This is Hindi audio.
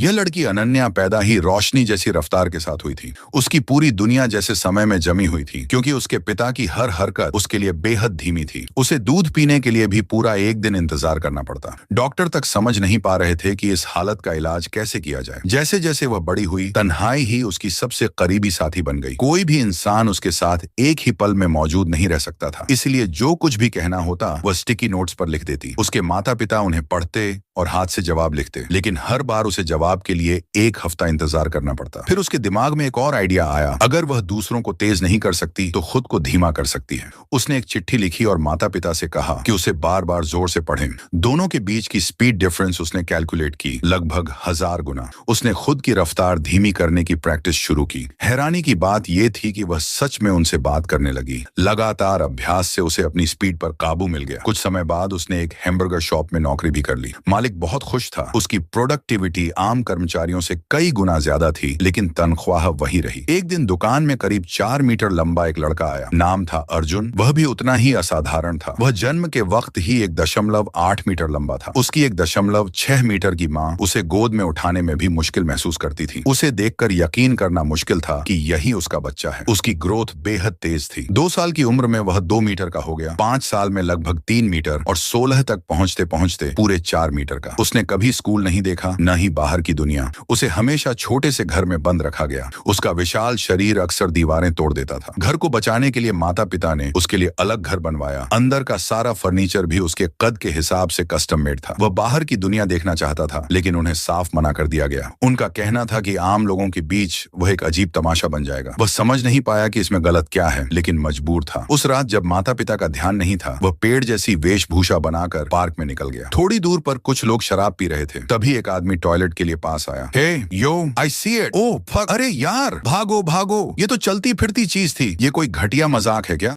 यह लड़की अनन्या पैदा ही रोशनी जैसी रफ्तार के साथ हुई थी। उसकी पूरी दुनिया जैसे समय में जमी हुई थी, क्योंकि उसके पिता की हर हरकत उसके लिए बेहद धीमी थी। उसे दूध पीने के लिए भी पूरा एक दिन इंतजार करना पड़ता। डॉक्टर तक समझ नहीं पा रहे थे कि इस हालत का इलाज कैसे किया जाए। जैसे जैसे वह बड़ी हुई, तन्हाई ही उसकी सबसे करीबी साथी बन गई। कोई भी इंसान उसके साथ एक ही पल में मौजूद नहीं रह सकता था, इसलिए जो कुछ भी कहना होता वह स्टिकी नोट्स पर लिख देती। उसके माता पिता उन्हें पढ़ते और हाथ से जवाब लिखते, लेकिन हर बार उसे जवाब के लिए एक हफ्ता इंतजार करना पड़ता। फिर उसके दिमाग में एक और आइडिया आया, अगर वह दूसरों को तेज नहीं कर सकती तो खुद को धीमा कर सकती है। उसने एक चिट्ठी लिखी और माता पिता से कहा कि उसे बार बार जोर से पढ़ें। दोनों के बीच की स्पीड डिफरेंस उसने कैलकुलेट की, लगभग 1000 गुना। उसने खुद की रफ्तार धीमी करने की प्रैक्टिस शुरू की। हैरानी की बात यह थी कि वह सच में उनसे बात करने लगी। लगातार अभ्यास से उसे अपनी स्पीड पर काबू मिल गया। कुछ समय बाद उसने एक हैमबर्गर शॉप में नौकरी भी कर ली। मालिक बहुत खुश था। उसकी प्रोडक्टिविटी आम कर्मचारियों से कई गुना ज्यादा थी, लेकिन तनख्वाह वही रही। एक दिन दुकान में करीब 4 मीटर लंबा एक लड़का आया। नाम था अर्जुन। वह भी उतना ही असाधारण था। वह जन्म के वक्त ही 1.8 मीटर लंबा था। उसकी 1.6 मीटर की माँ उसे गोद में उठाने में भी मुश्किल महसूस करती थी। उसे देखकर यकीन करना मुश्किल था कि यही उसका बच्चा है। उसकी ग्रोथ बेहद तेज थी। 2 साल की उम्र में वह 2 मीटर का हो गया। 5 साल में लगभग 3 मीटर और 16 तक पहुंचते पहुंचते पूरे 4 मीटर का। उसने कभी स्कूल नहीं देखा, न ही बाहर की दुनिया। उसे हमेशा छोटे से घर में बंद रखा गया। उसका विशाल शरीर अक्सर दीवारें तोड़ देता था। घर को बचाने के लिए माता पिता ने उसके लिए अलग घर बनवाया। अंदर का सारा फर्नीचर भी उसके कद के हिसाब से कस्टम मेड था। वह बाहर की दुनिया देखना चाहता था, लेकिन उन्हें साफ मना कर दिया गया। उनका कहना था कि आम लोगों के बीच वह एक अजीब तमाशा बन जाएगा। वह समझ नहीं पाया कि इसमें गलत क्या है, लेकिन मजबूर था। उस रात जब माता पिता का ध्यान नहीं था, वह पेड़ जैसी वेशभूषा बनाकर पार्क में निकल गया। थोड़ी दूर पर कुछ लोग शराब पी रहे थे। तभी एक आदमी टॉयलेट के लिए पास आया। हे यो, आई सी इट। ओह फक, अरे यार, भागो भागो, ये तो चलती फिरती चीज थी। ये कोई घटिया मजाक है क्या?